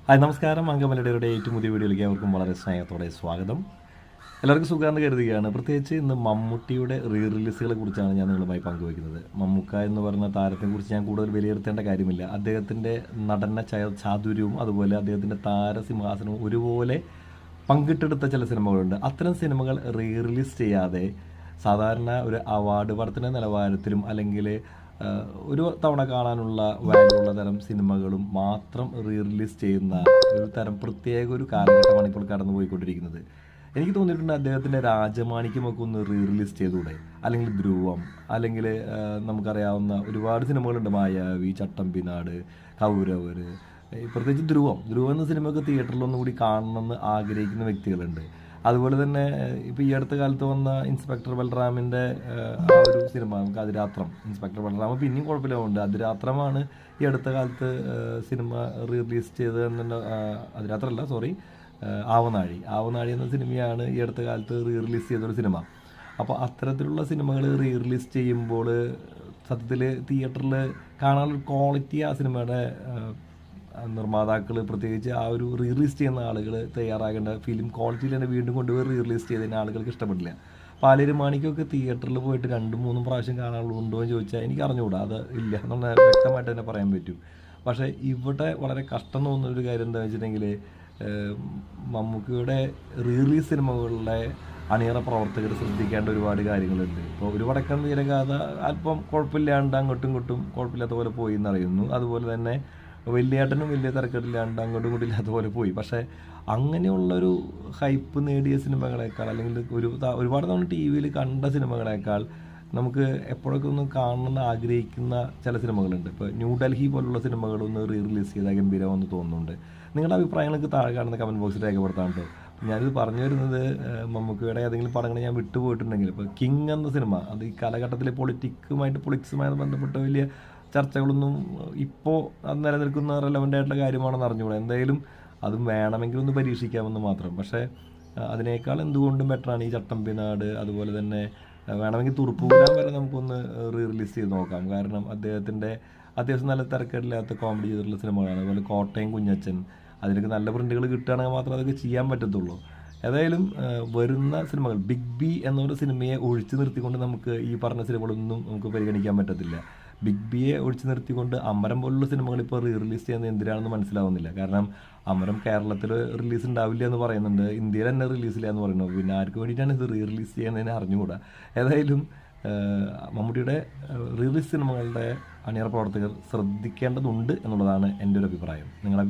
Hi നമസ്കാരം. അങ്കമലയുടെ ഏറ്റവും പുതിയ വീഡിയോയിലേക്ക് അവർക്കും വളരെ സ്നേഹത്തോടെ സ്വാഗതം. എല്ലാവർക്കും സുഖമാണെന്ന് കരുതുകയാണ്. പ്രത്യേകിച്ച് ഇന്ന് മമ്മൂട്ടിയുടെ റിലീസുകളെ കുറിച്ചാണ് ഞാൻ നിങ്ങളുമായി പങ്കുവയ്ക്കുന്നത്. മമ്മൂക്ക എന്ന് പറഞ്ഞ താരത്തെക്കുറിച്ച് ഞാൻ കൂടുതൽ വിലയിരുത്തേണ്ട കാര്യമില്ല. അദ്ദേഹത്തിൻ്റെ നടന ചാതുര്യവും അതുപോലെ അദ്ദേഹത്തിൻ്റെ താരസിംഹാസനവും ഒരുപോലെ പങ്കിട്ടെടുത്ത ചില സിനിമകളുണ്ട്. അത്തരം സിനിമകൾ റിലീസ് ചെയ്യാതെ സാധാരണ ഒരു അവാർഡ് പടത്തിൻ്റെ നിലവാരത്തിലും അല്ലെങ്കിൽ ഒരു തവണ കാണാനുള്ള വാല്യൂ ഉള്ള തരം സിനിമകളും മാത്രം റിലീസ് ചെയ്യുന്ന ഒരു തരം പ്രത്യേക ഒരു കാലഘട്ടമാണ് ഇപ്പോൾ കടന്നു പോയിക്കൊണ്ടിരിക്കുന്നത്. എനിക്ക് തോന്നിയിട്ടുണ്ട് അദ്ദേഹത്തിൻ്റെ രാജമാണിക്യമൊക്കെ ഒന്ന് റിലീസ് ചെയ്തുകൂടെ, അല്ലെങ്കിൽ ധ്രുവം, അല്ലെങ്കിൽ നമുക്കറിയാവുന്ന ഒരുപാട് സിനിമകളുണ്ട്. മായാവി, ചട്ടമ്പിനാട്, കൗരവർ, പ്രത്യേകിച്ച് ധ്രുവം എന്ന സിനിമയൊക്കെ തിയേറ്ററിലൊന്നും കൂടി കാണണമെന്ന് ആഗ്രഹിക്കുന്ന വ്യക്തികളുണ്ട്. അതുപോലെ തന്നെ ഇപ്പോൾ ഈ അടുത്ത കാലത്ത് വന്ന ഇൻസ്പെക്ടർ ബൽറാമിൻ്റെ ആ ഒരു സിനിമ, നമുക്ക് അതിരാത്രം, ഇൻസ്പെക്ടർ ബൽറാം പിന്നെയും കുഴപ്പമില്ലുണ്ട്. അതിരാത്രമാണ് ഈ അടുത്ത കാലത്ത് സിനിമ റിലീസ് ചെയ്തത് എന്നുണ്ട്. അതിരാത്രമല്ല, സോറി, ആവനാഴി എന്ന സിനിമയാണ് ഈ അടുത്ത കാലത്ത് റിലീസ് ചെയ്തൊരു സിനിമ. അപ്പോൾ അത്തരത്തിലുള്ള സിനിമകൾ റിലീസ് ചെയ്യുമ്പോൾ സത്യത്തിൽ തിയേറ്ററിൽ കാണാനുള്ള ക്വാളിറ്റി ആ സിനിമയുടെ നിർമ്മാതാക്കൾ, പ്രത്യേകിച്ച് ആ ഒരു റിലീസ് ചെയ്യുന്ന ആളുകൾ തയ്യാറാകേണ്ട ഫിലിം ക്വാളിറ്റിയിൽ തന്നെ വീണ്ടും കൊണ്ടുപോയി റിലീസ് ചെയ്തതിന് ആളുകൾക്ക് ഇഷ്ടപ്പെട്ടില്ല. പാലേരും മാണിക്കൊക്കെ തിയേറ്ററിൽ പോയിട്ട് 2-3 പ്രാവശ്യം കാണാനുണ്ടോ എന്ന് ചോദിച്ചാൽ എനിക്ക് അറിഞ്ഞുകൂടാ, അത് ഇല്ല എന്നുള്ള വ്യക്തമായിട്ട് തന്നെ പറയാൻ പറ്റും. പക്ഷേ ഇവിടെ വളരെ കഷ്ടം തോന്നുന്നൊരു കാര്യം എന്താണെന്ന് വെച്ചിട്ടുണ്ടെങ്കിൽ, മമ്മൂക്കയുടെ റിലീസ് സിനിമകളിലെ അണിയറ പ്രവർത്തകർ ശ്രദ്ധിക്കേണ്ട ഒരുപാട് കാര്യങ്ങളുണ്ട്. ഇപ്പോൾ ഒരു വടക്കൻ വീരഗാഥ അല്പം കുഴപ്പമില്ലാണ്ട് അങ്ങോട്ടും ഇങ്ങോട്ടും കുഴപ്പമില്ലാത്ത പോലെ പോയി എന്നറിയുന്നു. അതുപോലെ തന്നെ വലിയേട്ടനും വലിയ തിരക്കെട്ടില്ലാണ്ട് അങ്ങോട്ടും ഇങ്ങോട്ടും ഇല്ലാത്ത പോലെ പോയി. പക്ഷേ അങ്ങനെയുള്ളൊരു ഹൈപ്പ് നേടിയ സിനിമകളേക്കാൾ, അല്ലെങ്കിൽ ഒരുപാട് തവണ ടി വിയിൽ കണ്ട സിനിമകളേക്കാൾ നമുക്ക് എപ്പോഴൊക്കെ ഒന്ന് കാണണമെന്ന് ആഗ്രഹിക്കുന്ന ചില സിനിമകളുണ്ട്. ഇപ്പോൾ ന്യൂഡൽഹി പോലുള്ള സിനിമകളൊന്ന് റിലീസ് ചെയ്താൽ ഗംഭീരമെന്ന് തോന്നുന്നുണ്ട്. നിങ്ങളുടെ അഭിപ്രായങ്ങൾക്ക് താഴെ കാണുന്ന കമൻറ്റ് ബോക്സിൽ രേഖപ്പെടുത്താൻ കേട്ടോ. ഞാനിത് പറഞ്ഞു വരുന്നത്, മമ്മൂക്കയുടെ ഏതെങ്കിലും പടങ്ങൾ ഞാൻ വിട്ടുപോയിട്ടുണ്ടെങ്കിൽ, ഇപ്പോൾ കിങ് എന്ന സിനിമ, അത് ഈ കാലഘട്ടത്തിലെ പൊളിറ്റിക്സുമായി ബന്ധപ്പെട്ട വലിയ ചർച്ചകളൊന്നും ഇപ്പോൾ നിലനിൽക്കുന്ന റെലവൻ്റ് ആയിട്ടുള്ള കാര്യമാണെന്ന് അറിഞ്ഞുകൂടാ. എന്തായാലും അതും വേണമെങ്കിൽ ഒന്ന് പരീക്ഷിക്കാമെന്ന് മാത്രം. പക്ഷേ അതിനേക്കാൾ എന്തുകൊണ്ടും ബെറ്ററാണ് ഈ ചട്ടമ്പിനാട്. അതുപോലെ തന്നെ വേണമെങ്കിൽ തുറുപ്പുകൂടാൻ വരെ നമുക്കൊന്ന് റിലീസ് ചെയ്ത് നോക്കാം. കാരണം അദ്ദേഹത്തിൻ്റെ അത്യാവശ്യം നല്ല തിരക്കേടില്ലാത്ത കോമഡി ചെയ്തിട്ടുള്ള സിനിമകളാണ്. അതുപോലെ കോട്ടയം കുഞ്ഞച്ചൻ, അതിലേക്ക് നല്ല പ്രിൻ്റുകൾ കിട്ടുകയാണെങ്കിൽ മാത്രമേ അതൊക്കെ ചെയ്യാൻ പറ്റത്തുള്ളൂ. ഏതായാലും വരുന്ന സിനിമകൾ, ബിഗ് ബി എന്നൊരു സിനിമയെ ഒഴിച്ചു നിർത്തിക്കൊണ്ട് നമുക്ക് ഈ പറഞ്ഞ സിനിമകളൊന്നും നമുക്ക് പരിഗണിക്കാൻ പറ്റത്തില്ല. ബിഗ് ബിയെ ഒഴിച്ചു നിർത്തിക്കൊണ്ട് അമരം പോലുള്ള സിനിമകൾ ഇപ്പോൾ റിലീസ് ചെയ്യുന്നത് എന്തിനാണെന്ന് മനസ്സിലാവുന്നില്ല. കാരണം അമരം കേരളത്തിൽ റിലീസ് ഉണ്ടാവില്ല എന്ന് പറയുന്നുണ്ട്, ഇന്ത്യയിൽ തന്നെ റിലീസില്ല എന്ന് പറയുന്നു. പിന്നെ ആർക്ക് വേണ്ടിയിട്ടാണ് ഇത് റിലീസ് ചെയ്യുന്നതിന് അറിഞ്ഞുകൂടാ. ഏതായാലും മമ്മൂട്ടിയുടെ റിലീസ് സിനിമകളുടെ അണിയറ പ്രവർത്തകർ ശ്രദ്ധിക്കേണ്ടതുണ്ട് എന്നുള്ളതാണ് എൻ്റെ ഒരു അഭിപ്രായം. നിങ്ങളെ